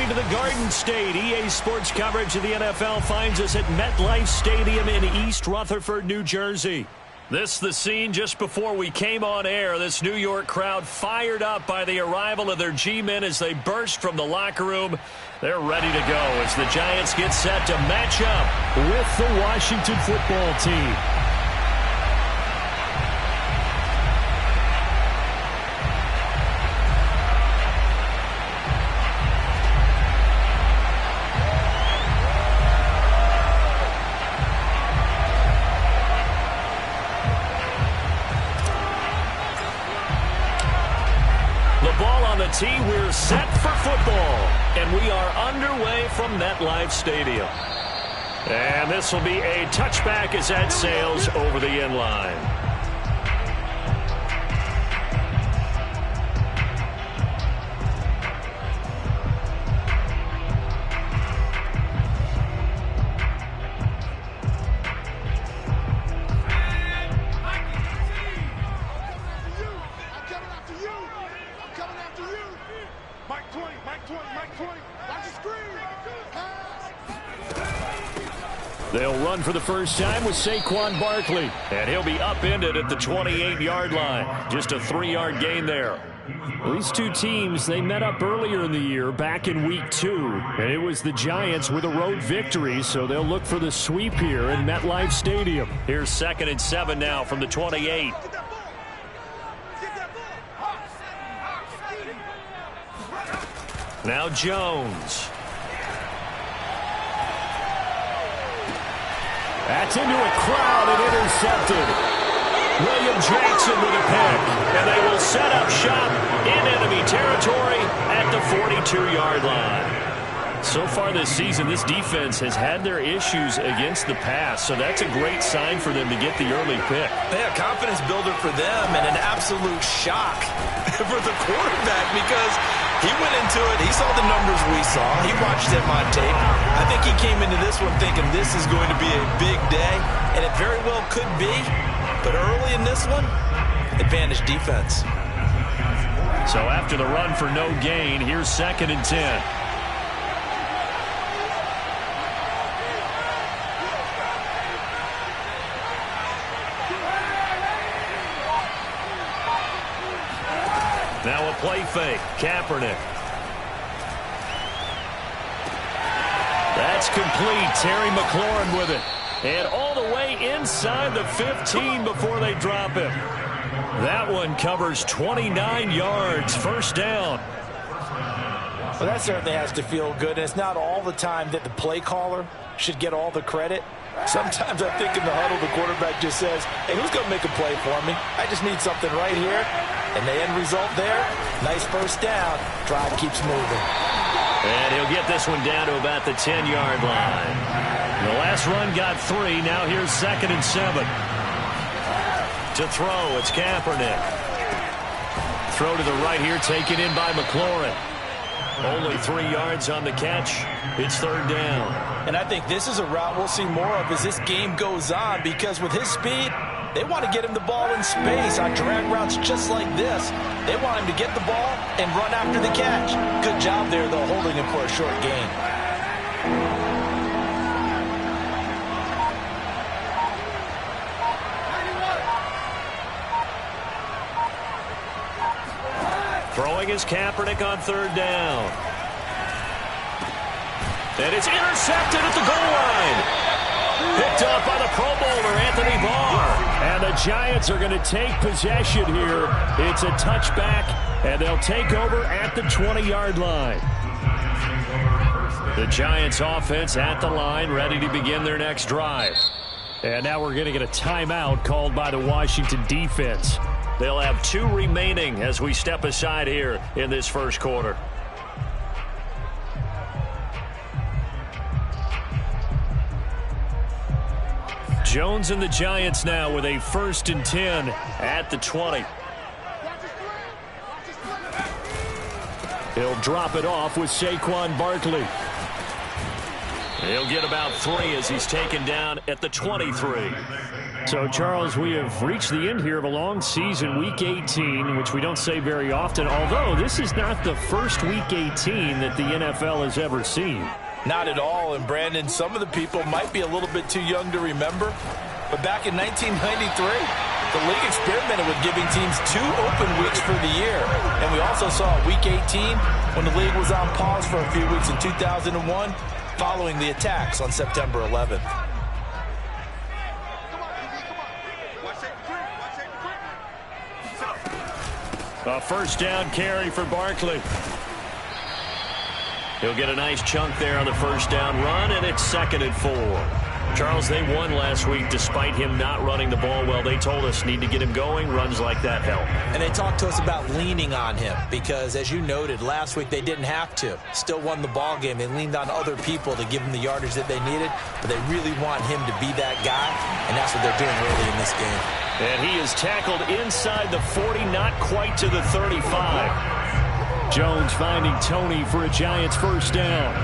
returning to the Garden State. EA Sports coverage of the NFL finds us at MetLife Stadium in East Rutherford, New Jersey. This the scene just before we came on air. This New York crowd fired up by the arrival of their G-men as they burst from the locker room. They're ready to go as the Giants get set to match up with the Washington football team. Tee, we're set for football, and we are underway from MetLife Stadium. And this will be a touchback as that sails over the end line. They'll run for the first time with Saquon Barkley, and he'll be upended at the 28-yard line. Just a 3-yard gain there. These two teams, they met up earlier in the year, back in Week 2, and it was the Giants with a road victory, so they'll look for the sweep here in MetLife Stadium. Here's 2nd and 7 now from the 28. Now Jones. That's into a crowd and intercepted. William Jackson with a pick. And they will set up shop in enemy territory at the 42-yard line. So far this season, this defense has had their issues against the pass, so that's a great sign for them to get the early pick. Yeah, confidence builder for them and an absolute shock for the quarterback because he went into it. He saw the numbers we saw. He watched them on tape. I think he came into this one thinking this is going to be a big day, and it very well could be. But early in this one, advantage defense. So after the run for no gain, here's 2nd and 10. Now a play fake. Kaepernick. That's complete. Terry McLaurin with it. And all the way inside the 15 before they drop him. That one covers 29 yards. First down. Well, that certainly has to feel good. And it's not all the time that the play caller should get all the credit. Sometimes I think in the huddle, the quarterback just says, hey, who's going to make a play for me? I just need something right here. And the end result there, nice first down. Drive keeps moving. And he'll get this one down to about the 10-yard line. The last run got 3. Now here's 2nd and 7. To throw, it's Kaepernick. Throw to the right here, taken in by McLaurin. Only 3 yards on the catch. It's 3rd down. And I think this is a route we'll see more of as this game goes on because with his speed, they want to get him the ball in space on drag routes just like this. They want him to get the ball and run after the catch. Good job there, though, holding him for a short gain. Throwing is Kaepernick on 3rd down. And it's intercepted at the goal line. Picked up by the Pro Bowler, Anthony Barr. And the Giants are going to take possession here. It's a touchback, and they'll take over at the 20-yard line. The Giants offense at the line, ready to begin their next drive. And now we're going to get a timeout called by the Washington defense. They'll have 2 remaining as we step aside here in this first quarter. Jones and the Giants now with a 1st and 10 at the 20. He'll drop it off with Saquon Barkley. He'll get about 3 as he's taken down at the 23. So, Charles, we have reached the end here of a long season, Week 18, which we don't say very often, although this is not the first Week 18 that the NFL has ever seen. Not at all, and Brandon, some of the people might be a little bit too young to remember, but back in 1993, the league experimented with giving teams 2 open weeks for the year, and we also saw Week 18 when the league was on pause for a few weeks in 2001 following the attacks on September 11th. A first down carry for Barkley. He'll get a nice chunk there on the first down run, and it's 2nd and 4. Charles, they won last week despite him not running the ball well. They told us need to get him going. Runs like that help. And they talked to us about leaning on him because, as you noted, last week they didn't have to. Still won the ball game. They leaned on other people to give them the yardage that they needed, but they really want him to be that guy, and that's what they're doing early in this game. And he is tackled inside the 40, not quite to the 35. Jones finding Tony for a Giants first down.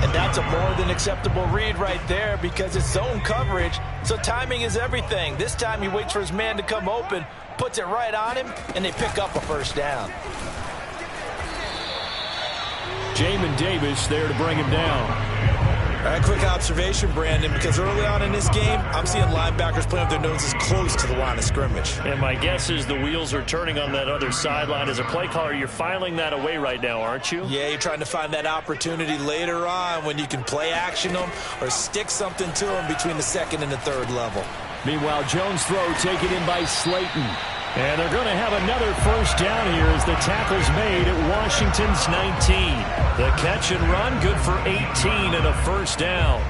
And that's a more than acceptable read right there because it's zone coverage, so timing is everything. This time he waits for his man to come open, puts it right on him, and they pick up a first down. Jamin Davis there to bring him down. All right, quick observation, Brandon, because early on in this game, I'm seeing linebackers playing with their noses close to the line of scrimmage. And my guess is the wheels are turning on that other sideline. As a play caller, you're filing that away right now, aren't you? Yeah, you're trying to find that opportunity later on when you can play action them or stick something to them between the 2nd and the 3rd level. Meanwhile, Jones' throw taken in by Slayton. And they're going to have another first down here as the tackle's made at Washington's 19. The catch and run, good for 18 and a first down.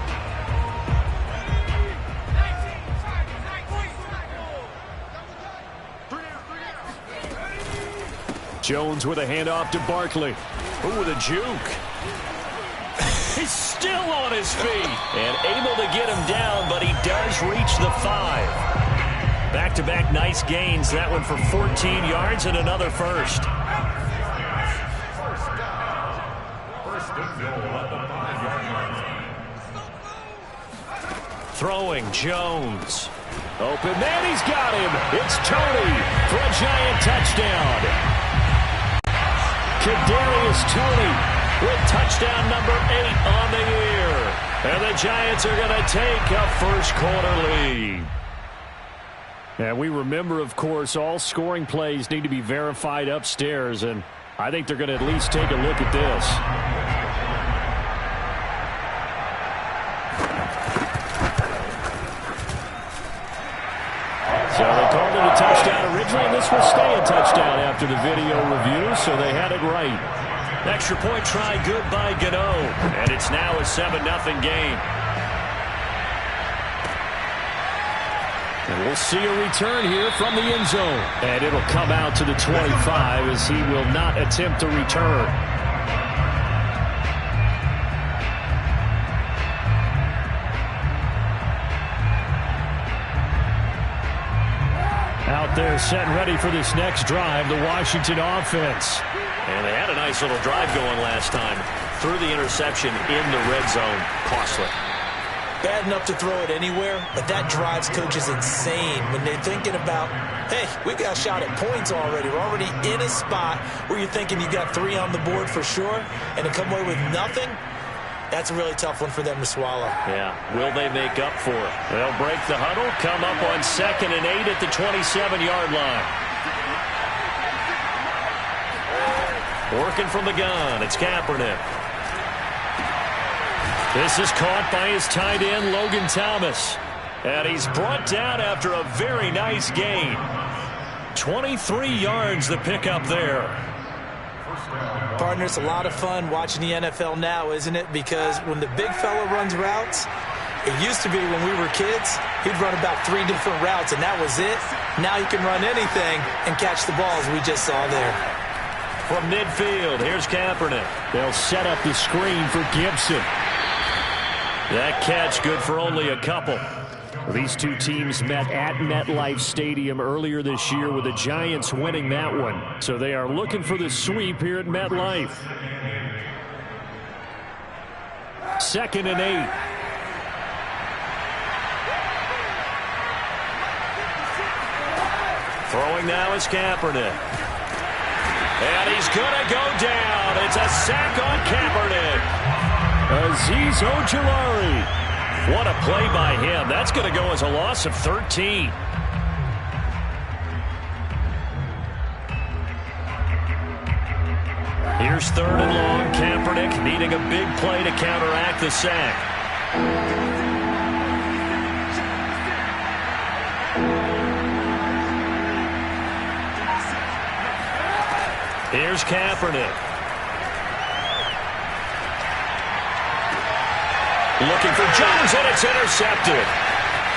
Jones with a handoff to Barkley. Ooh, the juke. He's still on his feet and able to get him down, but he does reach the 5. Back-to-back nice gains. That one for 14 yards and another first. Throwing Jones. Open man, he's got him. It's Tony for a Giant touchdown. Kadarius Toney with touchdown number 8 on the year. And the Giants are going to take a first-quarter lead. And we remember, of course, all scoring plays need to be verified upstairs, and I think they're going to at least take a look at this. So they called it a touchdown originally, and this will stay a touchdown after the video review, so they had it right. Extra point try good by Gano, and it's now a 7-0 game. And we'll see a return here from the end zone. And it'll come out to the 25 as he will not attempt to return. Out there set and ready for this next drive, the Washington offense. And they had a nice little drive going last time. Threw the interception in the red zone. Costly. Bad enough to throw it anywhere, but that drives coaches insane when they're thinking about, hey, we got a shot at points already. We're already in a spot where you're thinking you got 3 on the board for sure, and to come away with nothing, that's a really tough one for them to swallow. Yeah, will they make up for it? They'll break the huddle, come up on 2nd and 8 at the 27-yard line. Working from the gun, it's Kaepernick. This is caught by his tight end, Logan Thomas. And he's brought down after a very nice gain. 23 yards the pickup there. Partner, it's a lot of fun watching the NFL now, isn't it? Because when the big fella runs routes, it used to be when we were kids, he'd run about 3 different routes, and that was it. Now you can run anything and catch the balls we just saw there. From midfield, here's Kaepernick. They'll set up the screen for Gibson. That catch good for only a couple. These two teams met at MetLife Stadium earlier this year with the Giants winning that one. So they are looking for the sweep here at MetLife. 2nd and 8. Throwing now is Kaepernick. And he's going to go down. It's a sack on Kaepernick. Azeez Ojulari. What a play by him. That's going to go as a loss of 13. Here's 3rd and long. Kaepernick needing a big play to counteract the sack. Here's Kaepernick. Looking for Jones, and it's intercepted.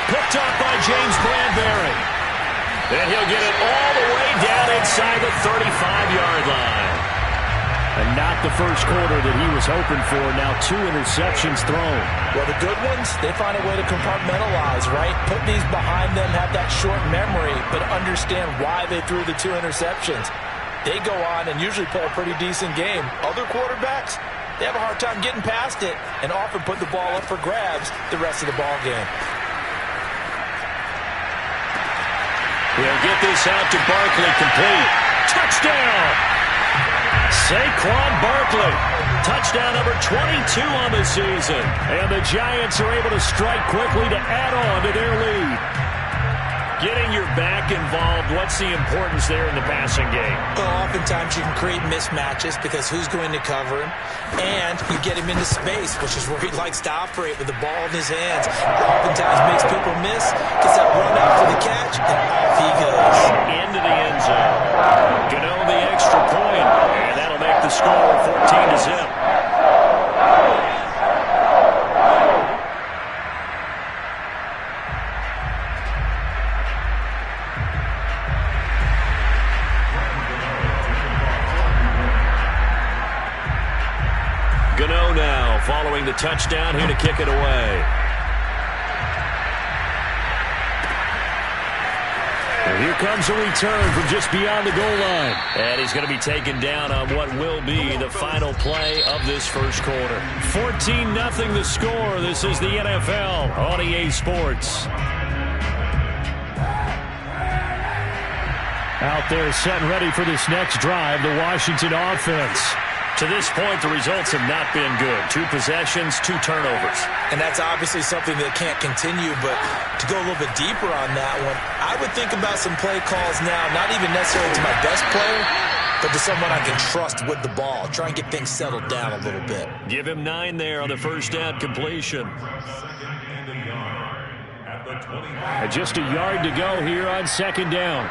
Picked up by James Bradbury. And he'll get it all the way down inside the 35-yard line. And not the first quarter that he was hoping for. Now 2 interceptions thrown. Well, the good ones, they find a way to compartmentalize, right? Put these behind them, have that short memory, but understand why they threw the 2 interceptions. They go on and usually play a pretty decent game. Other quarterbacks, they have a hard time getting past it and often put the ball up for grabs the rest of the ball game. He'll get this out to Barkley, complete. Touchdown! Saquon Barkley. Touchdown number 22 on the season. And the Giants are able to strike quickly to add on to their lead. Getting your back involved, what's the importance there in the passing game? Well, oftentimes you can create mismatches because who's going to cover him? And you get him into space, which is where he likes to operate with the ball in his hands. Oftentimes makes people miss, gets that run after the catch, and off he goes. Into the end zone. Gano the extra point, and that'll make the score 14-0. Gano now following the touchdown here to kick it away. And here comes a return from just beyond the goal line. And he's going to be taken down on what will be the final play of this first quarter. 14-0 the score. This is the NFL on EA Sports. Out there set and ready for this next drive, the Washington offense. To this point, the results have not been good. 2 possessions, 2 turnovers. And that's obviously something that can't continue, but to go a little bit deeper on that one, I would think about some play calls now, not even necessarily to my best player, but to someone I can trust with the ball. Try and get things settled down a little bit. Give him 9 there on the first down completion. And just a yard to go here on 2nd down.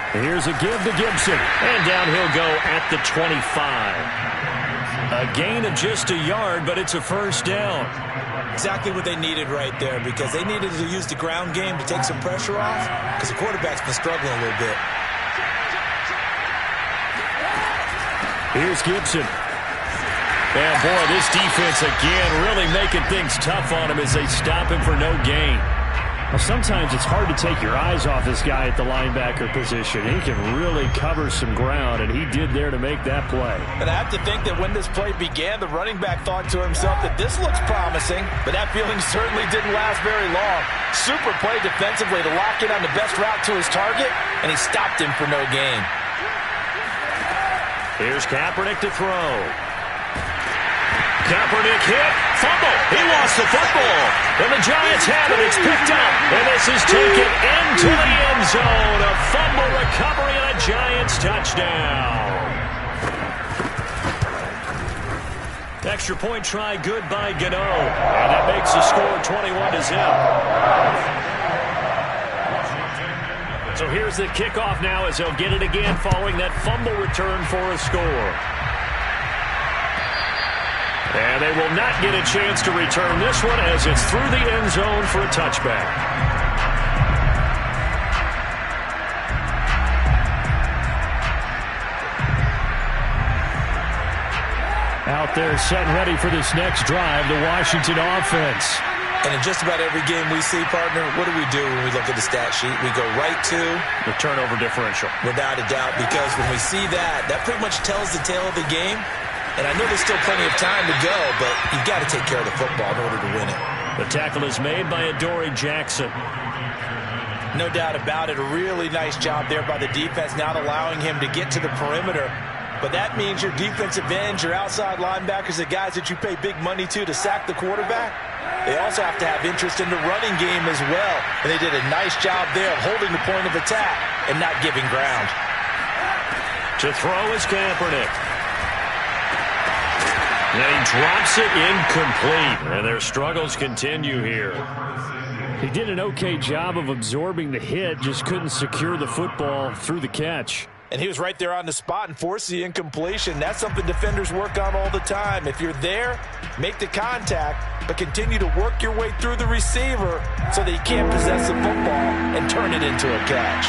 Here's a give to Gibson. And down he'll go at the 25. A gain of just a yard, but it's a first down. Exactly what they needed right there, because they needed to use the ground game to take some pressure off, because the quarterback's been struggling a little bit. Here's Gibson. And boy, this defense again really making things tough on him as they stop him for no gain. Well, sometimes it's hard to take your eyes off this guy at the linebacker position. He can really cover some ground, and he did there to make that play. But I have to think that when this play began, the running back thought to himself that this looks promising, but that feeling certainly didn't last very long. Super play defensively to lock in on the best route to his target, and he stopped him for no gain. Here's Kaepernick to throw. Kaepernick hit, fumble. He lost the football. And the Giants have it. It's picked up. And this is taken into the end zone. A fumble recovery and a Giants touchdown. Extra point try good by Gano. And that makes the score 21-0. So here's the kickoff now as they'll get it again following that fumble return for a score. And they will not get a chance to return this one as it's through the end zone for a touchback. Out there set and ready for this next drive, the Washington offense. And in just about every game we see, partner, what do we do when we look at the stat sheet? We go right to the turnover differential. Without a doubt, because when we see that, that pretty much tells the tale of the game. And I know there's still plenty of time to go, but you've got to take care of the football in order to win it. The tackle is made by Adoree Jackson. No doubt about it. A really nice job there by the defense, not allowing him to get to the perimeter. But that means your defensive ends, your outside linebackers, the guys that you pay big money to sack the quarterback, they also have to have interest in the running game as well. And they did a nice job there of holding the point of attack and not giving ground. To throw is Kaepernick. And he drops it incomplete. And their struggles continue here. He did an okay job of absorbing the hit, just couldn't secure the football through the catch. And he was right there on the spot and forced the incompletion. That's something defenders work on all the time. If you're there, make the contact, but continue to work your way through the receiver so that he can't possess the football and turn it into a catch.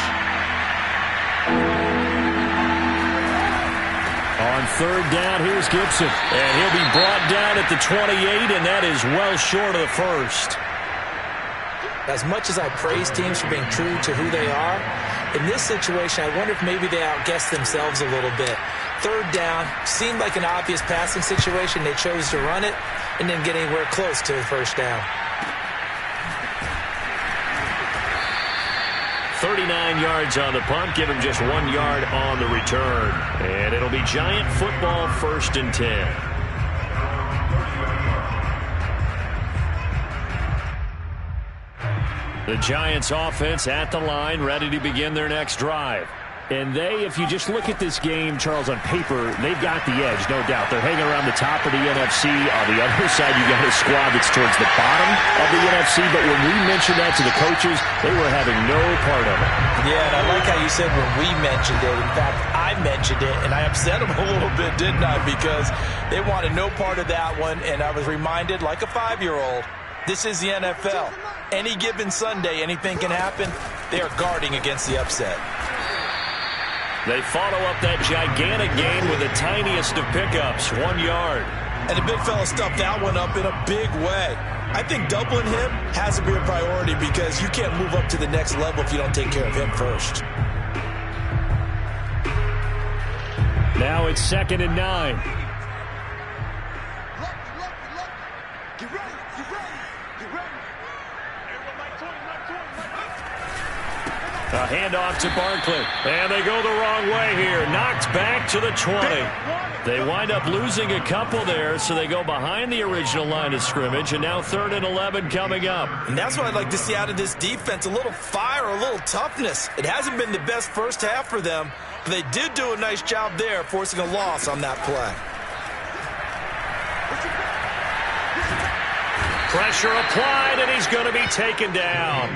On third down, here's Gibson. And he'll be brought down at the 28, and that is well short of the first. As much as I praise teams for being true to who they are, in this situation, I wonder if maybe they outguessed themselves a little bit. Third down seemed like an obvious passing situation. They chose to run it and didn't get anywhere close to the first down. 39 yards on the punt, give him just 1 yard on the return. And it'll be Giant football, 1st and 10. The Giants offense at the line, ready to begin their next drive. And they, if you just look at this game, Charles, on paper, they've got the edge, no doubt. They're hanging around the top of the NFC. On the other side, you got a squad that's towards the bottom of the NFC. But when we mentioned that to the coaches, they were having no part of it. Yeah, and I like how you said when we mentioned it. In fact, I mentioned it, and I upset them a little bit, didn't I? Because they wanted no part of that one, and I was reminded, like a 5-year-old, this is the NFL. Any given Sunday, anything can happen. They are guarding against the upset. They follow up that gigantic gain with the tiniest of pickups, 1 yard. And the big fella stuffed that one up in a big way. I think doubling him has to be a priority because you can't move up to the next level if you don't take care of him first. Now it's 2nd and 9. A handoff to Barkley. And they go the wrong way here. Knocked back to the 20. They wind up losing a couple there, so they go behind the original line of scrimmage, and now 3rd and 11 coming up. And that's what I'd like to see out of this defense, a little fire, a little toughness. It hasn't been the best first half for them, but they did do a nice job there, forcing a loss on that play. Pressure applied, and he's going to be taken down.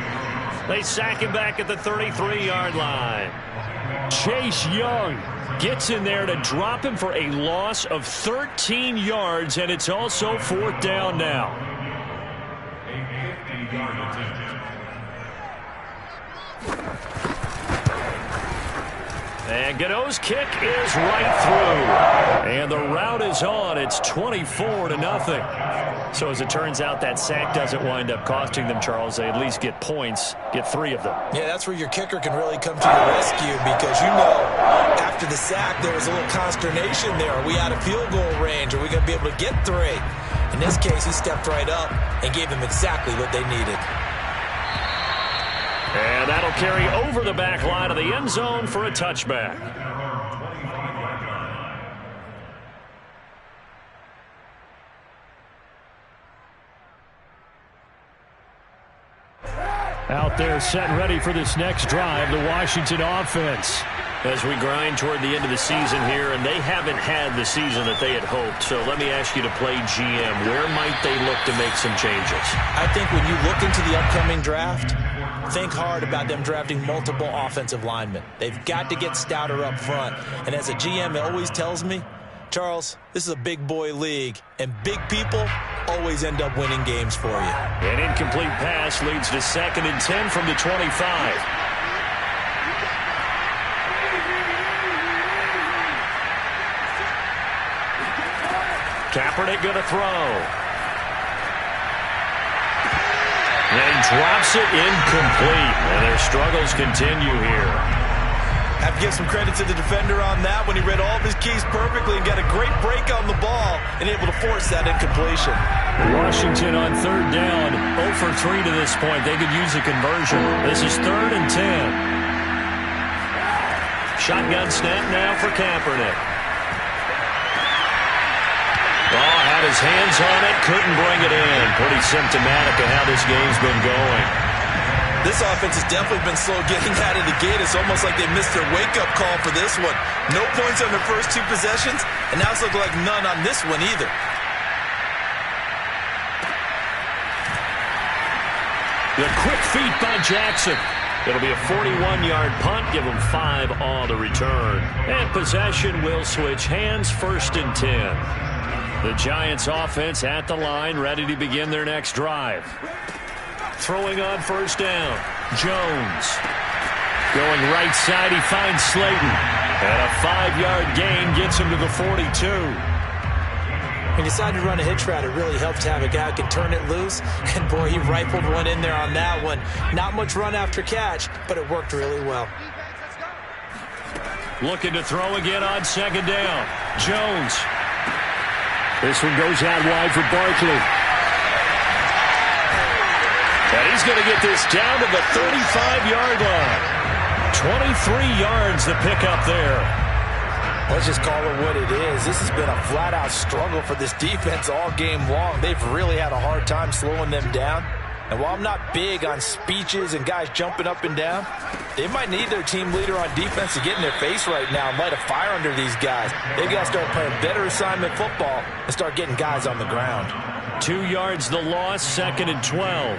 They sack him back at the 33-yard line. Chase Young gets in there to drop him for a loss of 13 yards, and it's also 4th down now. And Godot's kick is right through. And the route is on. It's 24-0. So as it turns out, that sack doesn't wind up costing them, Charles. They at least get points, get 3 of them. Yeah, that's where your kicker can really come to your rescue because, you know, after the sack, there was a little consternation there. Are we out of field goal range? Are we going to be able to get 3? In this case, he stepped right up and gave them exactly what they needed. And that'll carry over the back line of the end zone for a touchback. Out there set and ready for this next drive, the Washington offense. As we grind toward the end of the season here, and they haven't had the season that they had hoped. So let me ask you to play GM. Where might they look to make some changes? I think when you look into the upcoming draft, think hard about them drafting multiple offensive linemen. They've got to get stouter up front. And as a GM, it always tells me, Charles, this is a big boy league, and big people always end up winning games for you. An incomplete pass leads to 2nd and 10 from the 25. Kaepernick going to throw. And drops it incomplete. And their struggles continue here. Have to give some credit to the defender on that when he read all of his keys perfectly and got a great break on the ball and able to force that incompletion. Washington on third down, 0 for 3 to this point. They could use a conversion. This is 3rd and 10. Shotgun snap now for Kaepernick. Oh, had his hands on it, couldn't bring it in. Pretty symptomatic of how this game's been going. This offense has definitely been slow getting out of the gate. It's almost like they missed their wake-up call for this one. No points on their first 2 possessions, and now it's looking like none on this one either. The quick feet by Jackson. It'll be a 41-yard punt. Give them 5 on the return. And possession will switch hands, 1st and 10. The Giants offense at the line, ready to begin their next drive. Throwing on 1st down. Jones. Going right side, he finds Slayton. And a 5-yard gain gets him to the 42. He decided to run a hitch route. It really helped to have a guy who can turn it loose. And, boy, he rifled one in there on that one. Not much run after catch, but it worked really well. Looking to throw again on 2nd down. Jones. This one goes out wide for Barkley. And he's going to get this down to the 35-yard line. 23 yards the pickup there. Let's just call it what it is. This has been a flat-out struggle for this defense all game long. They've really had a hard time slowing them down. And while I'm not big on speeches and guys jumping up and down, they might need their team leader on defense to get in their face right now and light a fire under these guys. They've got to start playing better assignment football and start getting guys on the ground. 2 yards the loss, 2nd and 12.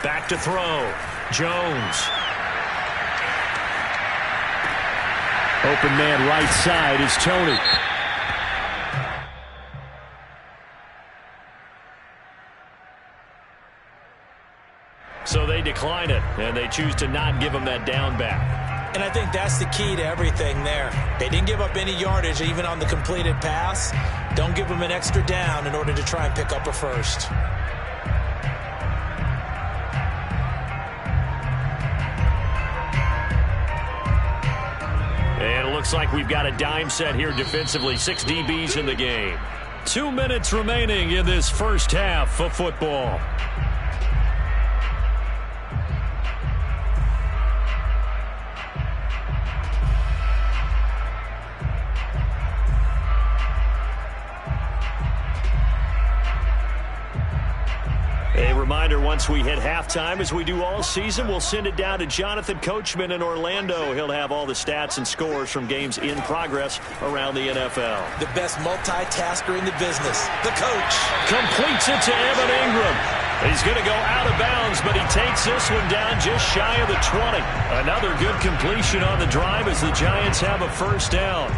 Back to throw. Jones. Open man right side is Tony. So they decline it, and they choose to not give him that down back. And I think that's the key to everything there. They didn't give up any yardage even on the completed pass. Don't give them an extra down in order to try and pick up a first. And it looks like we've got a dime set here defensively. 6 DBs in the game. 2 minutes remaining in this first half of football. A reminder, once we hit halftime, as we do all season, we'll send it down to Jonathan Coachman in Orlando. He'll have all the stats and scores from games in progress around the NFL. The best multitasker in the business, the coach. Completes it to Evan Ingram. He's going to go out of bounds, but he takes this one down just shy of the 20. Another good completion on the drive as the Giants have a first down.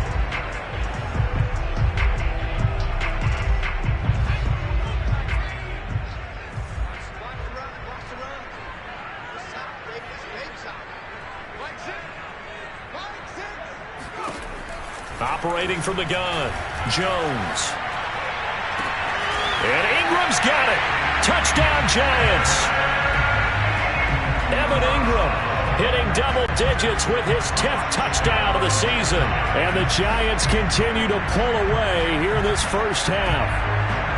Operating from the gun, Jones. And Ingram's got it. Touchdown, Giants. Evan Ingram hitting double digits with his 10th touchdown of the season. And the Giants continue to pull away here in this first half.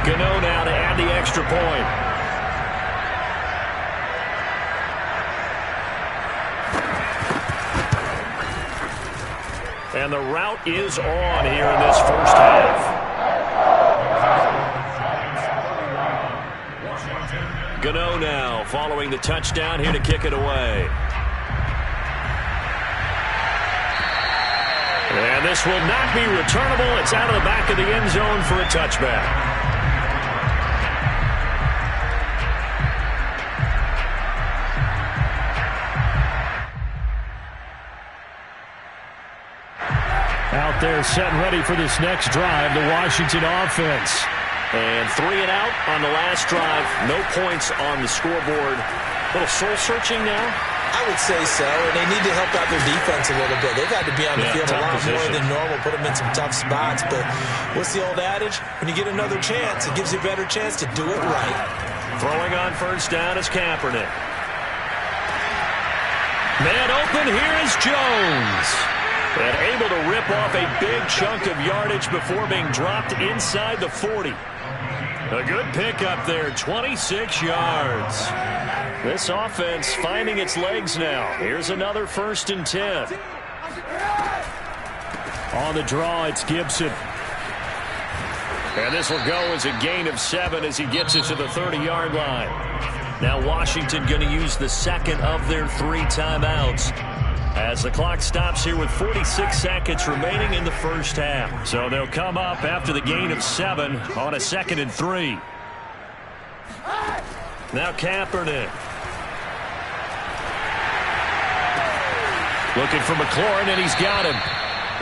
Gano now to add the extra point. And the route is on here in this first half. Gano now following the touchdown here to kick it away. And this will not be returnable. It's out of the back of the end zone for a touchback. Out there set and ready for this next drive, the Washington offense. And 3 and out on the last drive. No points on the scoreboard. A little soul-searching now. I would say so, and they need to help out their defense a little bit. They've had to be on the field a lot more than normal, put them in some tough spots. But what's the old adage? When you get another chance, it gives you a better chance to do it right. Throwing on first down is Kaepernick. Man open, here is Jones. And able to rip off a big chunk of yardage before being dropped inside the 40. A good pickup there, 26 yards. This offense finding its legs now. Here's another 1st and 10. On the draw, it's Gibson. And this will go as a gain of 7 as he gets it to the 30-yard line. Now Washington going to use the second of their 3 timeouts as the clock stops here with 46 seconds remaining in the first half. So they'll come up after the gain of 7 on a 2nd and 3. Now Kaepernick. Looking for McLaurin, and he's got him.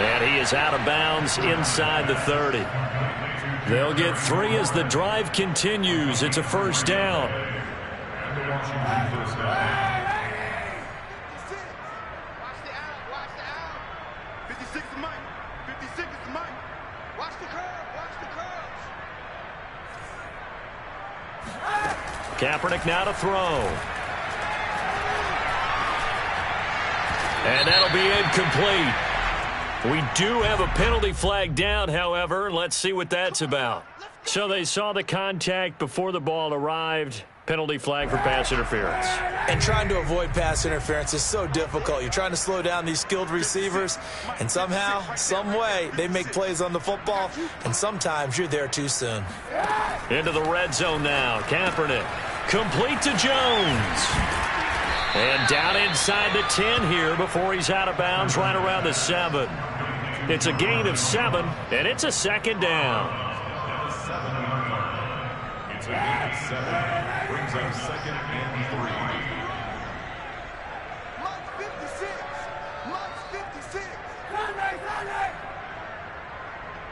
And he is out of bounds inside the 30. They'll get 3 as the drive continues. It's a first down. Kaepernick now to throw. And that'll be incomplete. We do have a penalty flag down, however. Let's see what that's about. So they saw the contact before the ball arrived. Penalty flag for pass interference. And trying to avoid pass interference is so difficult. You're trying to slow down these skilled receivers, and somehow, some way, they make plays on the football, and sometimes you're there too soon. Into the red zone now. Kaepernick. Complete to Jones. And down inside the 10 here before he's out of bounds right around the 7. It's a gain of 7, and it's a 2nd down. It's a gain of 7. Brings up 2nd and 3. March 56. March 56.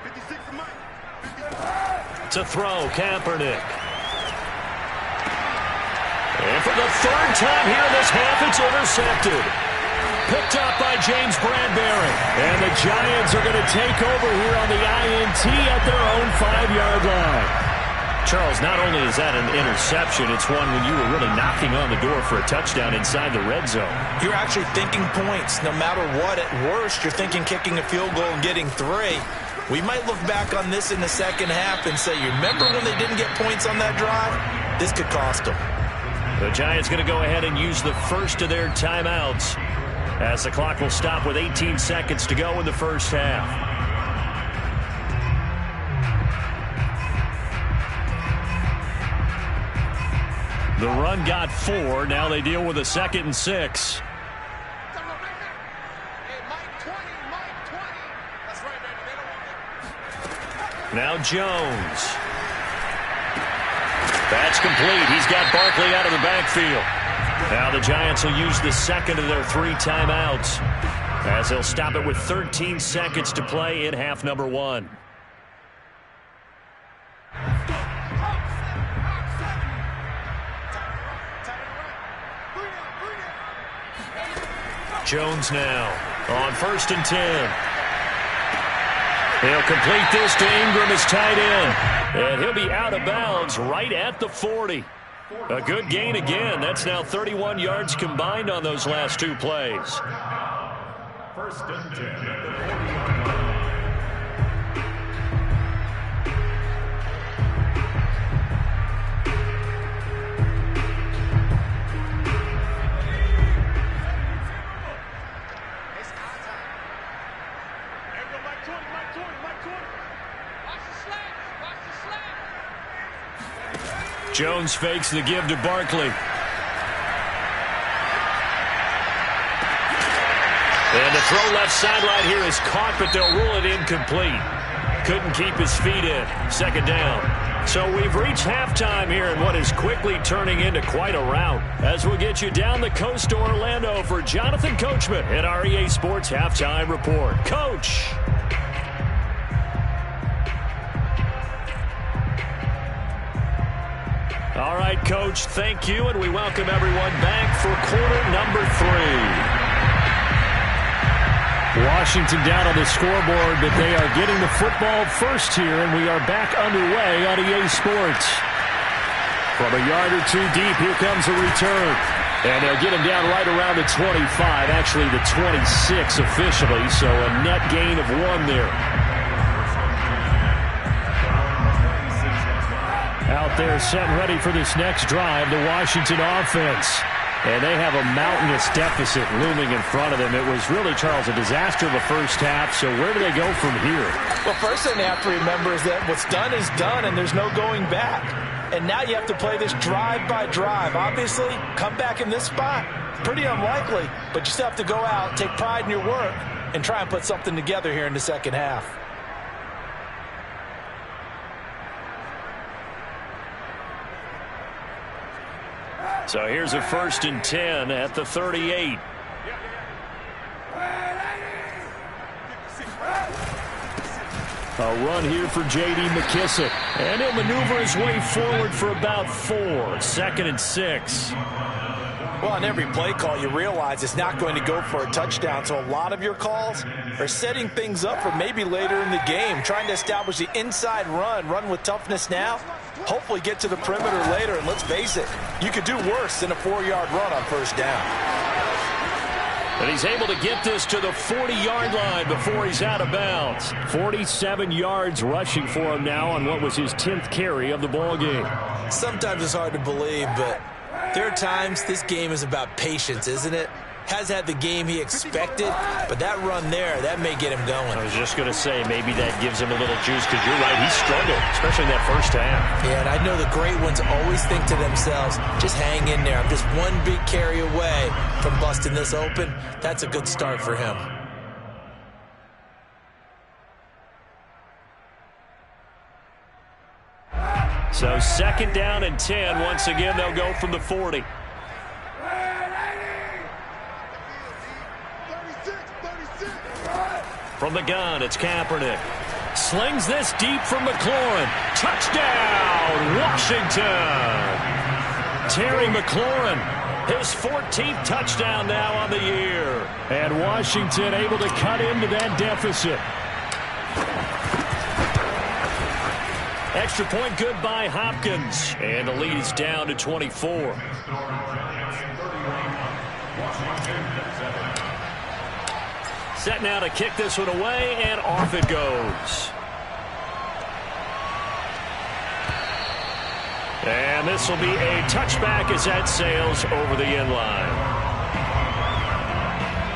56 to Mike. 56. To throw, Kaepernick. And for the 3rd time here in this half, it's intercepted. Picked up by James Bradbury. And the Giants are going to take over here on the INT at their own 5-yard line. Charles, not only is that an interception, it's one when you were really knocking on the door for a touchdown inside the red zone. You're actually thinking points. No matter what, at worst, you're thinking kicking a field goal and getting 3. We might look back on this in the second half and say, you remember when they didn't get points on that drive? This could cost them. The Giants going to go ahead and use the first of their timeouts as the clock will stop with 18 seconds to go in the first half. The run got 4. Now they deal with a 2nd and 6. Now Jones. That's complete. He's got Barkley out of the backfield. Now the Giants will use the second of their 3 timeouts as they'll stop it with 13 seconds to play in half number 1. Jones now on 1st and 10. He'll complete this to Ingram as tight end. And he'll be out of bounds right at the 40. A good gain again. That's now 31 yards combined on those last 2 plays. 1st and 10 at the 40-yard line. Jones fakes the give to Barkley. And the throw left sideline here is caught, but they'll rule it incomplete. Couldn't keep his feet in. 2nd down. So we've reached halftime here in what is quickly turning into quite a rout. As we'll get you down the coast to Orlando for Jonathan Coachman at our EA Sports Halftime Report. Coach. All right, Coach, thank you, and we welcome everyone back for quarter number 3. Washington down on the scoreboard, but they are getting the football first here, and we are back underway on EA Sports. From a yard or two deep, here comes a return. And they'll get him down right around the 25, actually the 26 officially, so a net gain of 1 there. Out there set and ready for this next drive, the Washington offense. And they have a mountainous deficit looming in front of them. It was really, Charles, a disaster of a first half, so where do they go from here? Well, first thing they have to remember is that what's done is done, and there's no going back. And now you have to play this drive by drive. Obviously, come back in this spot, pretty unlikely, but you still have to go out, take pride in your work, and try and put something together here in the second half. So here's a 1st and 10 at the 38. A run here for J.D. McKissick. And he'll maneuver his way forward for about 4. 2nd and 6. Well, on every play call, you realize it's not going to go for a touchdown. So a lot of your calls are setting things up for maybe later in the game, trying to establish the inside run with toughness now, hopefully get to the perimeter later. And let's face it, you could do worse than a 4-yard run on first down. And he's able to get this to the 40-yard line before he's out of bounds. 47 yards rushing for him now on what was his 10th carry of the ball game. Sometimes it's hard to believe, but there are times this game is about patience, isn't it? Has had the game he expected, but that run there, that may get him going. I was just going to say, maybe that gives him a little juice, because you're right, he struggled, especially in that first half. Yeah, and I know the great ones always think to themselves, just hang in there. I'm just one big carry away from busting this open. That's a good start for him. So 2nd down and 10. Once again, they'll go from the 40. From the gun, it's Kaepernick. Slings this deep from McLaurin. Touchdown, Washington! Terry McLaurin, his 14th touchdown now on the year. And Washington able to cut into that deficit. Extra point good by Hopkins. And the lead is down to 24. Set now to kick this one away, and off it goes. And this will be a touchback as that sails over the end line.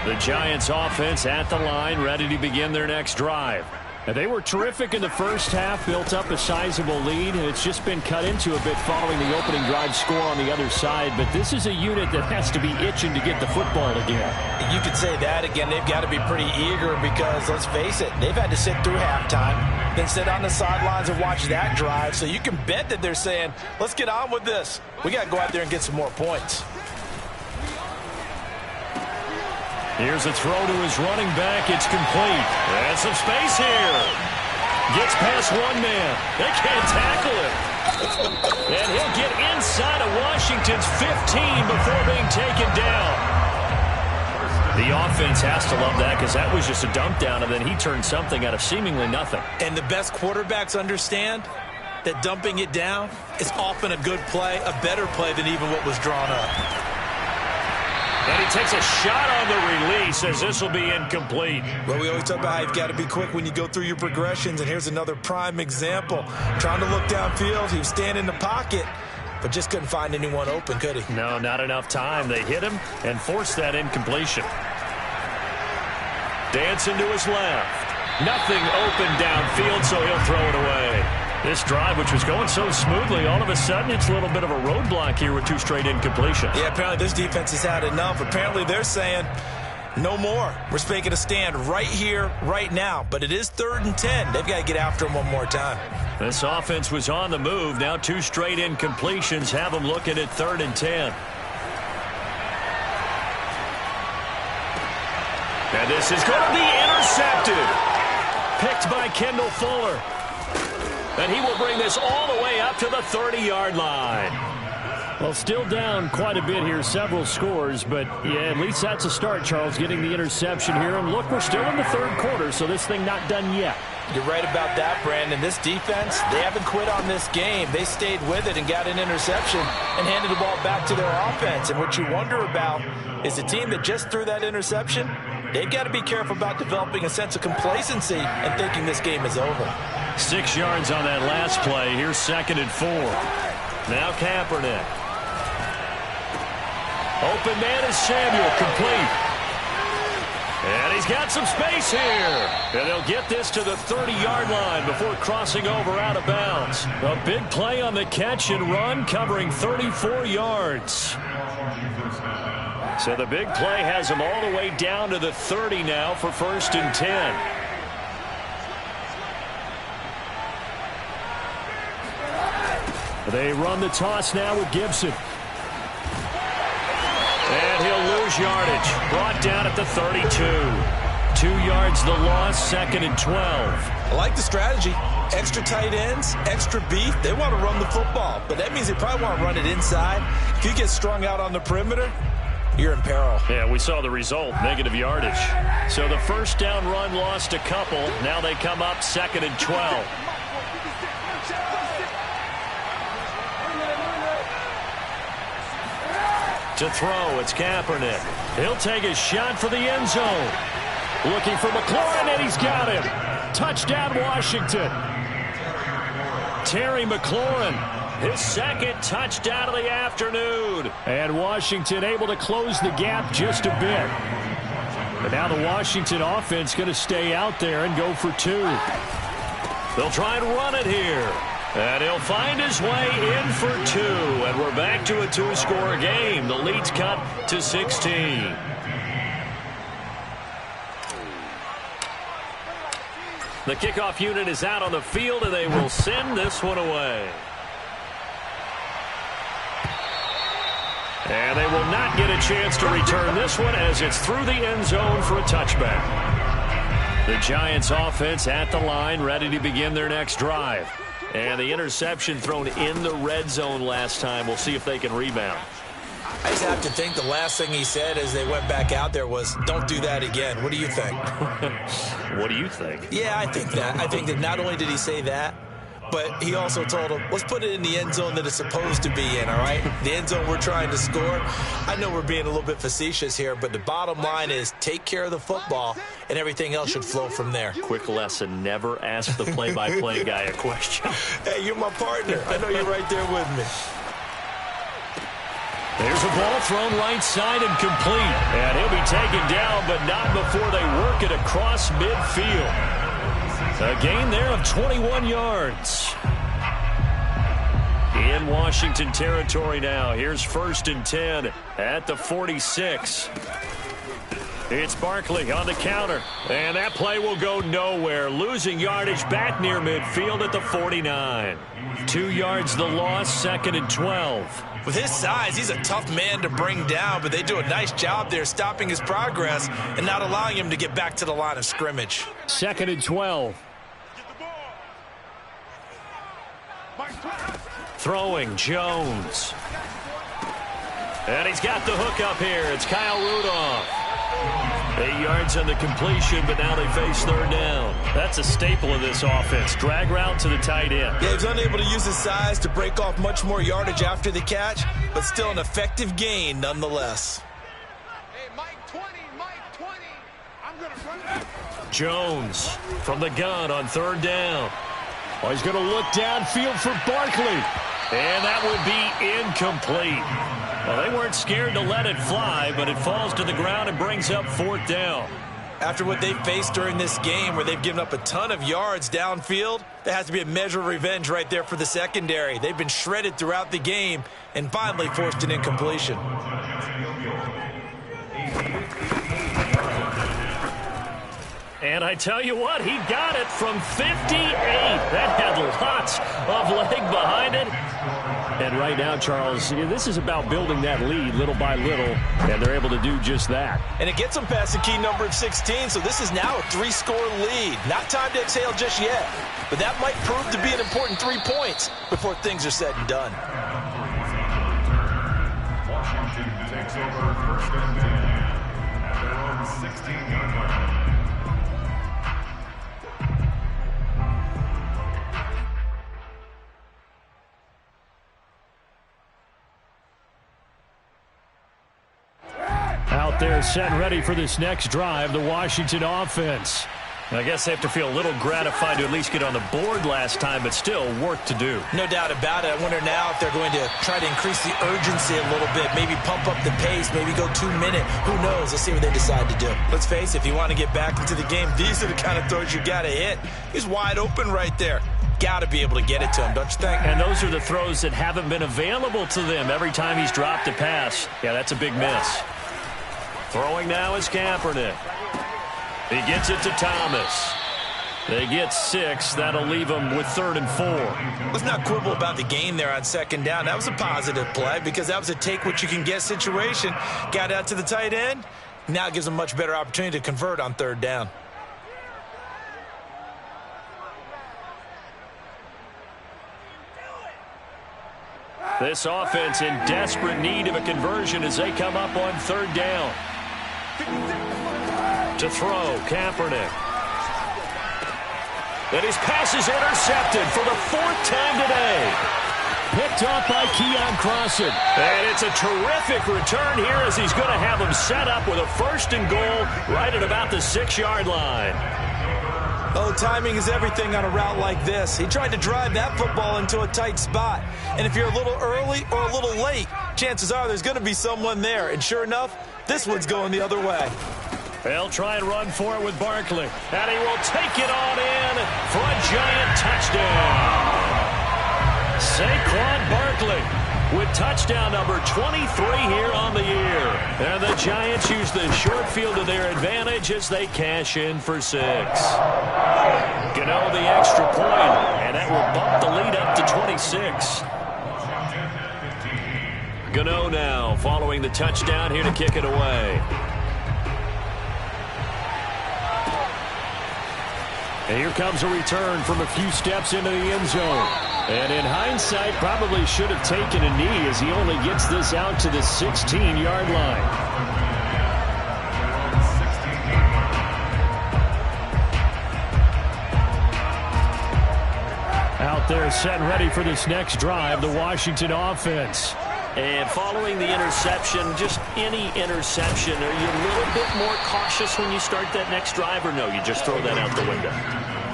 The Giants offense at the line, ready to begin their next drive. And they were terrific in the first half, built up a sizable lead, and it's just been cut into a bit following the opening drive score on the other side. But this is a unit that has to be itching to get the football again. You could say that again. They've got to be pretty eager because, let's face it, they've had to sit through halftime, then sit on the sidelines and watch that drive. So you can bet that they're saying, let's get on with this. We got to go out there and get some more points. Here's a throw to his running back. It's complete. And some space here. Gets past one man. They can't tackle him. And he'll get inside of Washington's 15 before being taken down. The offense has to love that because that was just a dump down, and then he turned something out of seemingly nothing. And the best quarterbacks understand that dumping it down is often a good play, a better play than even what was drawn up. And he takes a shot on the release as this will be incomplete. Well, we always talk about how you've got to be quick when you go through your progressions, and here's another prime example. Trying to look downfield, he was standing in the pocket, but just couldn't find anyone open, could he? No, not enough time. They hit him and forced that incompletion. Dancing to his left. Nothing open downfield, so he'll throw it away. This drive, which was going so smoothly, all of a sudden it's a little bit of a roadblock here with 2 straight incompletions. Yeah, apparently this defense has had enough. Apparently they're saying no more. We're making a stand right here, right now. But it is 3rd and 10. They've got to get after him one more time. This offense was on the move. Now 2 straight incompletions have them looking at 3rd and 10. And this is going to be intercepted. Picked by Kendall Fuller. And he will bring this all the way up to the 30-yard line. Well, still down quite a bit here, several scores, but yeah, at least that's a start, Charles, getting the interception here. And look, we're still in the third quarter, so this thing not done yet. You're right about that, Brandon. This defense, they haven't quit on this game. They stayed with it and got an interception and handed the ball back to their offense. And what you wonder about is the team that just threw that interception, they've got to be careful about developing a sense of complacency and thinking this game is over. 6 yards on that last play. Here's 2nd and 4. Now Kaepernick. Open man is Samuel, complete. And he's got some space here. And they'll get this to the 30-yard line before crossing over out of bounds. A big play on the catch and run, covering 34 yards. So the big play has him all the way down to the 30 now for 1st and 10. They run the toss now with Gibson. And he'll lose yardage. Brought down at the 32. 2 yards the loss, 2nd and 12. I like the strategy. Extra tight ends, extra beef. They want to run the football, but that means they probably want to run it inside. If you get strung out on the perimeter, you're in peril. Yeah, we saw the result, negative yardage. So the first down run lost a couple. Now they come up 2nd and 12. To throw, it's Kaepernick. He'll take a shot for the end zone. Looking for McLaurin, and he's got him. Touchdown, Washington. Terry McLaurin, his 2nd touchdown of the afternoon. And Washington able to close the gap just a bit. But now the Washington offense going to stay out there and go for 2. They'll try and run it here. And he'll find his way in for 2. And we're back to a 2-score game. The lead's cut to 16. The kickoff unit is out on the field, and they will send this one away. And they will not get a chance to return this one as it's through the end zone for a touchback. The Giants offense at the line, ready to begin their next drive. And the interception thrown in the red zone last time. We'll see if they can rebound. I just have to think the last thing he said as they went back out there was, don't do that again. What do you think? What do you think? Yeah, I think that. I think that not only did he say that, but he also told him, let's put it in the end zone that it's supposed to be in, all right? The end zone we're trying to score. I know we're being a little bit facetious here, but the bottom line is take care of the football, and everything else should flow from there. Quick lesson, never ask the play-by-play guy a question. Hey, you're my partner. I know you're right there with me. There's a ball thrown right side and complete. And he'll be taken down, but not before they work it across midfield. A gain there of 21 yards. In Washington territory now. Here's 1st and 10 at the 46. It's Barkley on the counter. And that play will go nowhere. Losing yardage back near midfield at the 49. 2 yards the loss, 2nd and 12. With his size, he's a tough man to bring down, but they do a nice job there stopping his progress and not allowing him to get back to the line of scrimmage. 2nd and 12. Throwing, Jones. And he's got the hook up here. It's Kyle Rudolph. 8 yards on the completion, but now they face 3rd down. That's a staple of this offense. Drag route to the tight end. Yeah, he's unable to use his size to break off much more yardage after the catch, but still an effective gain nonetheless. Hey, Mike 20, Mike 20. I'm going to run that. Jones from the gun on 3rd down. Oh, he's going to look downfield for Barkley. And that would be incomplete. Well, they weren't scared to let it fly, but it falls to the ground and brings up 4th down. After what they've faced during this game where they've given up a ton of yards downfield, there has to be a measure of revenge right there for the secondary. They've been shredded throughout the game and finally forced an incompletion. And I tell you what, he got it from 58. That had lots of leg behind it. And right now, Charles, this is about building that lead little by little, and they're able to do just that. And it gets them past the key number of 16, so this is now a 3-score lead. Not time to exhale just yet, but that might prove to be an important 3 points before things are said and done. Washington takes over first and 10 at their own 16-yard line. Out there set and ready for this next drive, the Washington offense. I guess they have to feel a little gratified to at least get on the board last time, but still work to do. No doubt about it. I wonder now if they're going to try to increase the urgency a little bit, maybe pump up the pace, maybe go 2-minute. Who knows? Let's see what they decide to do. Let's face it, if you want to get back into the game, these are the kind of throws you got to hit. He's wide open right there. Got to be able to get it to him, don't you think? And those are the throws that haven't been available to them every time he's dropped a pass. Yeah, that's a big miss. Throwing now is Kaepernick. He gets it to Thomas. They get 6. That'll leave them with 3rd and 4. Let's not quibble about the gain there on 2nd down. That was a positive play because that was a take-what-you-can-get situation. Got out to the tight end. Now it gives them a much better opportunity to convert on 3rd down. This offense in desperate need of a conversion as they come up on 3rd down. To throw, Kaepernick. And his pass is intercepted for the 4th time today. Picked off by Keon Crossan. And it's a terrific return here as he's going to have him set up with a 1st and goal right at about the 6-yard line. Oh, timing is everything on a route like this. He tried to drive that football into a tight spot. And if you're a little early or a little late, chances are there's going to be someone there. And sure enough, this one's going the other way. They'll try and run for it with Barkley. And he will take it on in for a giant touchdown. Saquon Barkley with touchdown number 23 here on the year. And the Giants use the short field to their advantage as they cash in for 6. Gano the extra point, and that will bump the lead up to 26. Gano now following the touchdown here to kick it away. And here comes a return from a few steps into the end zone. And in hindsight, probably should have taken a knee as he only gets this out to the 16-yard line. Out there set and ready for this next drive, the Washington offense. And following the interception, just any interception, are you a little bit more cautious when you start that next drive, or no, you just throw that out the window?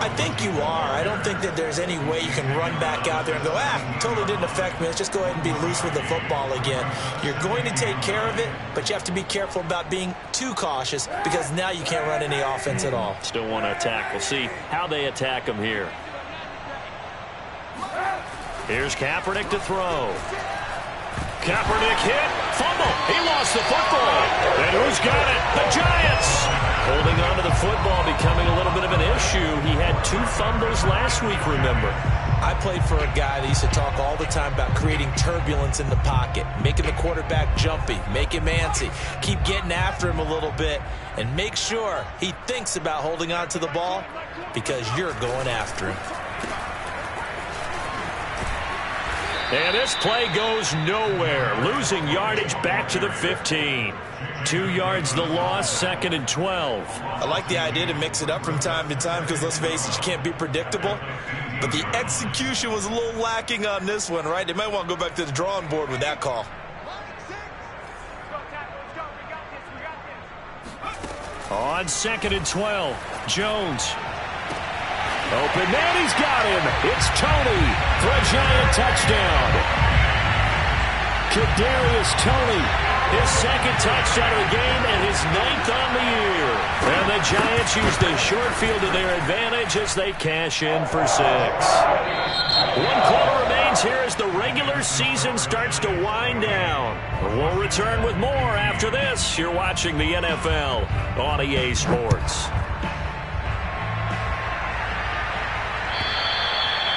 I think you are. I don't think that there's any way you can run back out there and go, totally didn't affect me. Let's just go ahead and be loose with the football again. You're going to take care of it, but you have to be careful about being too cautious because now you can't run any offense at all. Still want to attack. We'll see how they attack him here. Here's Kaepernick to throw. Kaepernick hit, fumble. He lost the football. And who's got it? The Giants. Holding on to the football becoming a little bit of an issue. He had 2 fumbles last week, remember. I played for a guy that used to talk all the time about creating turbulence in the pocket, making the quarterback jumpy, make him antsy, keep getting after him a little bit, and make sure he thinks about holding on to the ball because you're going after him. And this play goes nowhere. Losing yardage back to the 15. 2 yards the loss, 2nd and 12. I like the idea to mix it up from time to time because, let's face it, you can't be predictable. But the execution was a little lacking on this one, right? They might want to go back to the drawing board with that call. On 2nd and 12, Jones. Open man, he's got him. It's Tony for a giant touchdown. Kadarius Toney, his 2nd touchdown of the game and his 9th on the year. And the Giants use the short field to their advantage as they cash in for 6. 1 quarter remains here as the regular season starts to wind down. We'll return with more after this. You're watching the NFL on EA Sports.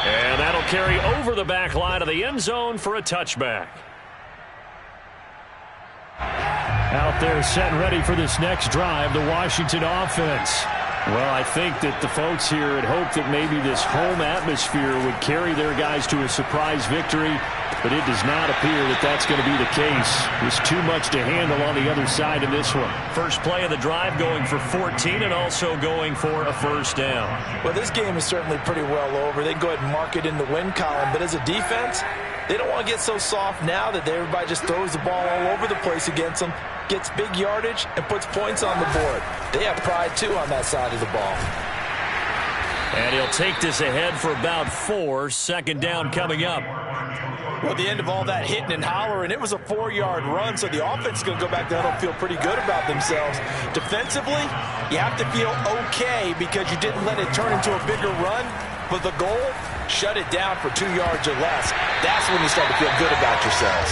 And that'll carry over the back line of the end zone for a touchback. Out there set and ready for this next drive, the Washington offense. Well, I think that the folks here had hoped that maybe this home atmosphere would carry their guys to a surprise victory, but it does not appear that that's going to be the case. There's too much to handle on the other side in this one. First play of the drive going for 14 and also going for a first down. Well, this game is certainly pretty well over. They can go ahead and mark it in the win column, but as a defense, they don't want to get so soft now that everybody just throws the ball all over the place against them, gets big yardage, and puts points on the board. They have pride, too, on that side of the ball. And he'll take this ahead for about 4. Second down coming up. Well, at the end of all that hitting and hollering, it was a 4-yard run, so the offense is going to go back there and feel pretty good about themselves. Defensively, you have to feel okay because you didn't let it turn into a bigger run, but the goal, shut it down for 2 yards or less. That's when you start to feel good about yourselves.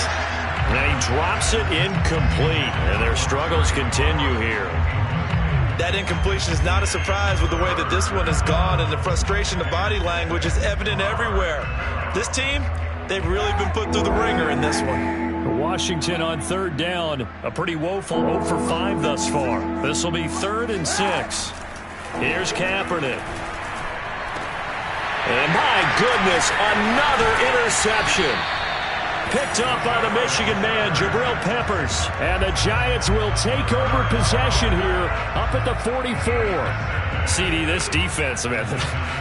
And he drops it incomplete, and their struggles continue here. That incompletion is not a surprise with the way that this one has gone, and the frustration, the body language is evident everywhere. This team, they've really been put through the ringer in this one. Washington on third down, a pretty woeful 0 for 5 thus far. This will be 3rd and 6. Here's Kaepernick. And my goodness, another interception. Picked up by the Michigan man, Jabril Peppers. And the Giants will take over possession here up at the 44. CD, this defense, man,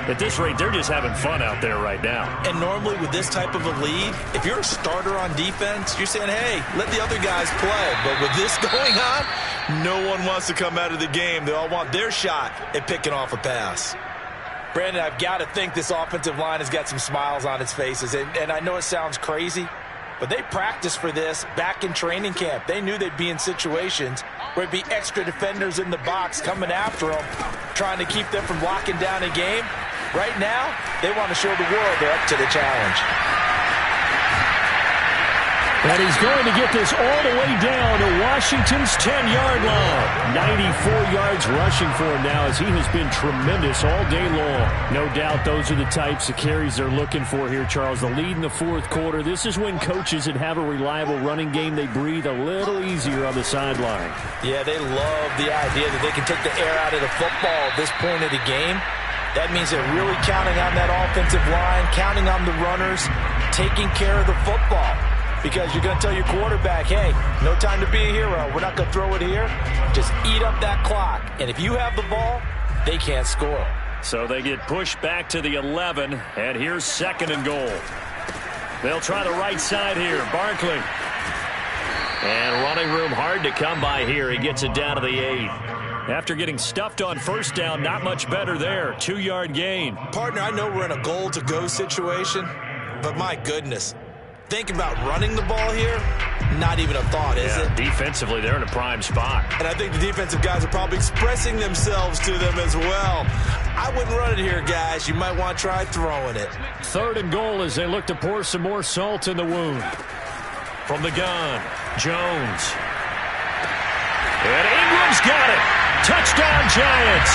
at this rate, they're just having fun out there right now. And normally with this type of a lead, if you're a starter on defense, you're saying, hey, let the other guys play. But with this going on, no one wants to come out of the game. They all want their shot at picking off a pass. Brandon, I've got to think this offensive line has got some smiles on its faces. And I know it sounds crazy, but they practiced for this back in training camp. They knew they'd be in situations where it'd be extra defenders in the box coming after them, trying to keep them from locking down a game. Right now, they want to show the world they're up to the challenge. And he's going to get this all the way down to Washington's 10-yard line. 94 yards rushing for him now as he has been tremendous all day long. No doubt those are the types of carries they're looking for here, Charles. The lead in the fourth quarter. This is when coaches that have a reliable running game, they breathe a little easier on the sideline. Yeah, they love the idea that they can take the air out of the football at this point of the game. That means they're really counting on that offensive line, counting on the runners, taking care of the football. Because you're going to tell your quarterback, hey, no time to be a hero. We're not going to throw it here. Just eat up that clock. And if you have the ball, they can't score. So they get pushed back to the 11, and here's 2nd and goal. They'll try the right side here. Barkley. And running room hard to come by here. He gets it down to the 8. After getting stuffed on first down, not much better there. 2-yard gain. Partner, I know we're in a goal-to-go situation, but my goodness. Think about running the ball here, not even a thought, is it? Defensively, they're in a prime spot. And I think the defensive guys are probably expressing themselves to them as well. I wouldn't run it here, guys. You might want to try throwing it. 3rd and goal as they look to pour some more salt in the wound. From the gun, Jones. And Ingram's got it. Touchdown, Giants.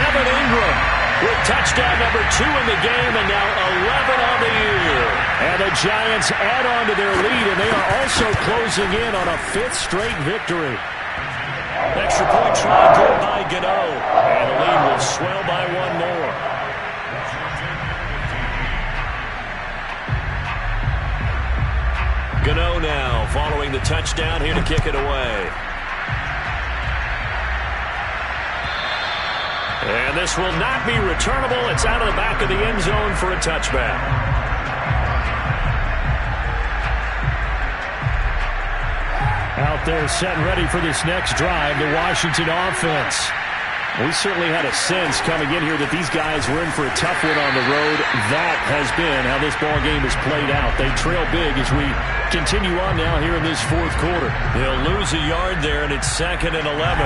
Evan Ingram with touchdown number 2 in the game, and now 11 on the year. And the Giants add on to their lead, and they are also closing in on a 5th straight victory. Extra point try good by Gano, and the lead will swell by 1 more. Gano now following the touchdown here to kick it away. And this will not be returnable. It's out of the back of the end zone for a touchback. Out there set and ready for this next drive, the Washington offense. We certainly had a sense coming in here that these guys were in for a tough one on the road. That has been how this ball game has played out. They trail big as we continue on now here in this fourth quarter. They'll lose a yard there, and it's 2nd and 11.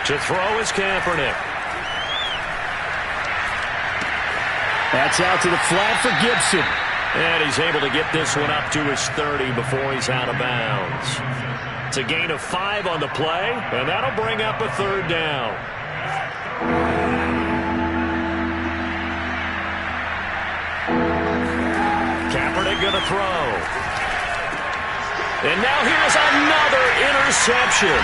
To throw is Kaepernick. That's out to the flat for Gibson. And he's able to get this one up to his 30 before he's out of bounds. It's a gain of 5 on the play, and that'll bring up a third down. Kaepernick going to throw. And now here's another interception.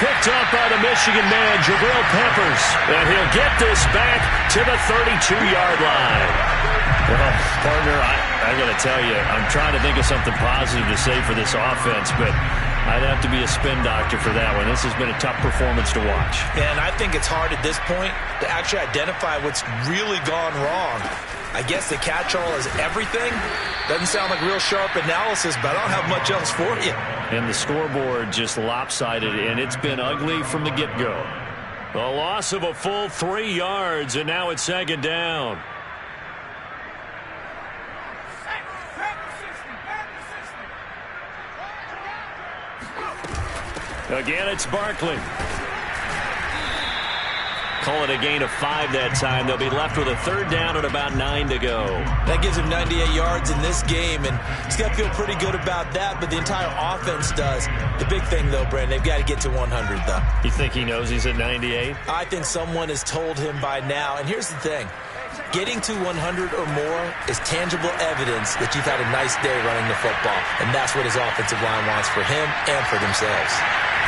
Picked up by the Michigan man, Jabril Peppers. And he'll get this back to the 32-yard line. Well, partner, I got to tell you, I'm trying to think of something positive to say for this offense, but I'd have to be a spin doctor for that one. This has been a tough performance to watch. And I think it's hard at this point to actually identify what's really gone wrong. I guess the catch-all is everything. Doesn't sound like real sharp analysis, but I don't have much else for you. And the scoreboard just lopsided, and it's been ugly from the get-go. A loss of a full 3 yards, and now it's second down. Again, it's Barkley. Call it a gain of 5 that time. They'll be left with a third down and about 9 to go. That gives him 98 yards in this game, and he's got to feel pretty good about that, but the entire offense does. The big thing, though, Brandon, they've got to get to 100, though. You think he knows he's at 98? I think someone has told him by now, and here's the thing. Getting to 100 or more is tangible evidence that you've had a nice day running the football, and that's what his offensive line wants for him and for themselves.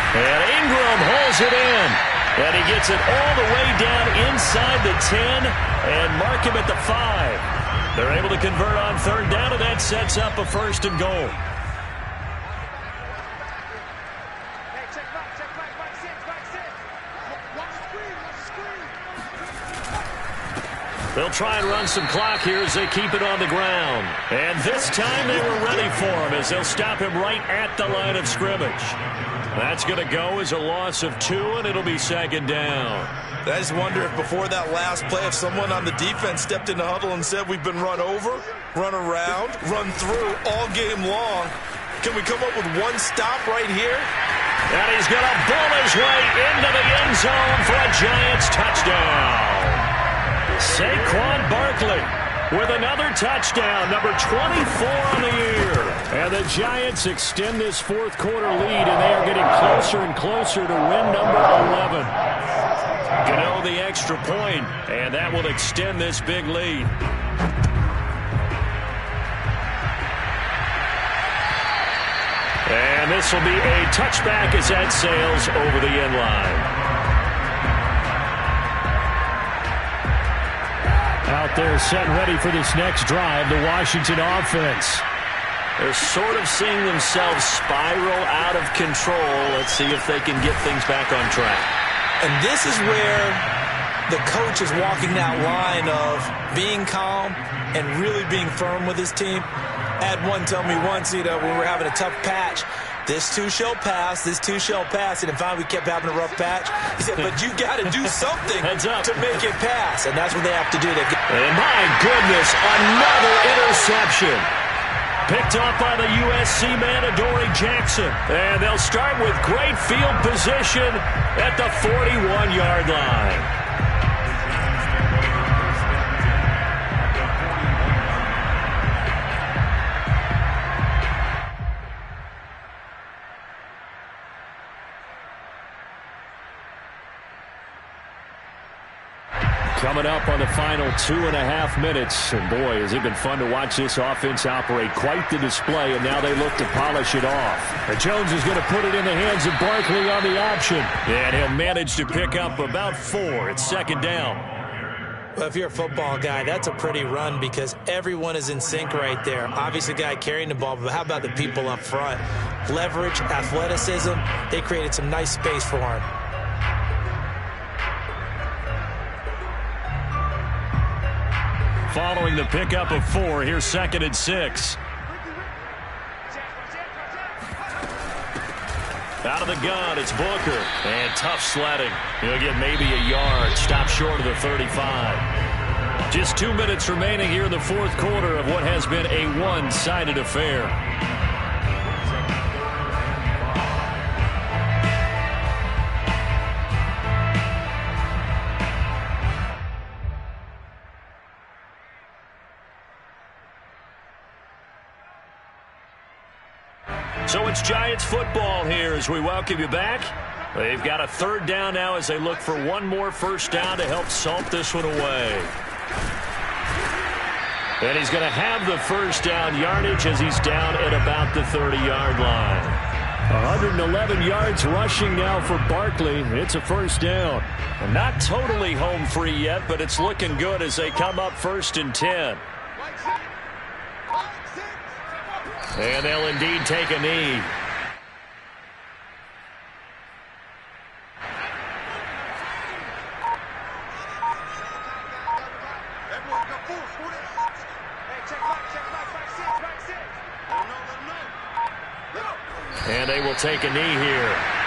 And Ingram holds it in. And he gets it all the way down inside the 10 and mark him at the 5. They're able to convert on third down, and that sets up a first and goal. Hey, check back, six. Watch screen. They'll try and run some clock here as they keep it on the ground. And this time they were ready for him as they'll stop him right at the line of scrimmage. That's going to go as a loss of 2, and it'll be second down. I just wonder if before that last play, if someone on the defense stepped in the huddle and said, we've been run over, run around, run through all game long. Can we come up with one stop right here? And he's going to bull his way into the end zone for a Giants touchdown. Saquon Barkley with another touchdown, number 24 on the year. And the Giants extend this fourth quarter lead, and they are getting closer and closer to win number 11. Gano the extra point, and that will extend this big lead. And this will be a touchback as that sails over the end line. Out there set and ready for this next drive, the Washington offense. They're sort of seeing themselves spiral out of control. Let's see if they can get things back on track. And this is where the coach is walking that line of being calm and really being firm with his team. I had one tell me once, when we were having a tough patch, this too shall pass, this too shall pass. And finally we kept having a rough patch. He said, but you got to do something to make it pass. And that's what they have to do. And my goodness, another interception. Picked up by the USC man, Adoree Jackson. And they'll start with great field position at the 41-yard line. Coming up on the final 2.5 minutes. And boy, has it been fun to watch this offense operate. Quite the display, and now they look to polish it off. And Jones is going to put it in the hands of Barkley on the option. And he'll manage to pick up about 4. It's second down. Well, if you're a football guy, that's a pretty run because everyone is in sync right there. Obviously, the guy carrying the ball, but how about the people up front? Leverage, athleticism, they created some nice space for him. Following the pickup of 4, here's second and 6. Out of the gun, it's Booker. And tough sledding. He'll get maybe a yard. Stop short of the 35. Just 2 minutes remaining here in the fourth quarter of what has been a one-sided affair. So it's Giants football here as we welcome you back. They've got a third down now as they look for one more first down to help salt this one away. And he's going to have the first down yardage as he's down at about the 30-yard line. 111 yards rushing now for Barkley. It's a first down. Not totally home free yet, but it's looking good as they come up 1st and 10. And they'll indeed take a knee. And they will take a knee here.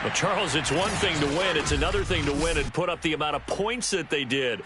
Well, Charles, it's one thing to win. It's another thing to win and put up the amount of points that they did.